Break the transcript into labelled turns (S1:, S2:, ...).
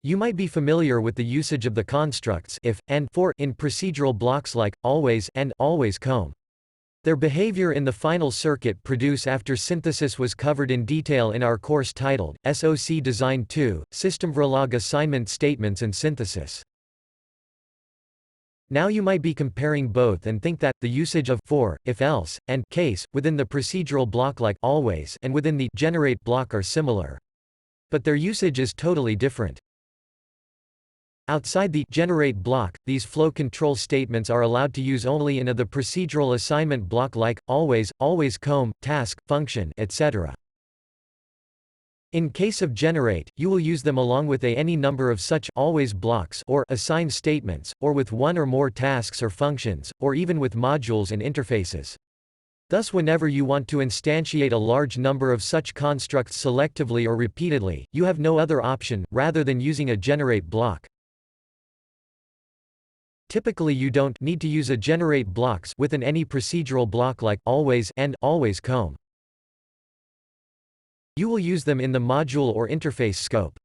S1: You might be familiar with the usage of the constructs if and for in procedural blocks like always and always comb. Their behavior in the final circuit produce after synthesis was covered in detail in our course titled SoC Design 2, Systemverilog Assignment Statements and Synthesis. Now you might be comparing both and think that the usage of for, if else, and case within the procedural block like always and within the generate block are similar. But their usage is totally different. Outside the generate block, these flow control statements are allowed to use only in the procedural assignment block like always, always comb, task, function, etc. In case of generate, you will use them along with any number of such always blocks or assign statements, or with one or more tasks or functions, or even with modules and interfaces. Thus whenever you want to instantiate a large number of such constructs selectively or repeatedly, you have no other option, rather than using a generate block. Typically you don't need to use a generate blocks within any procedural block like always and always comb. You will use them in the module or interface scope.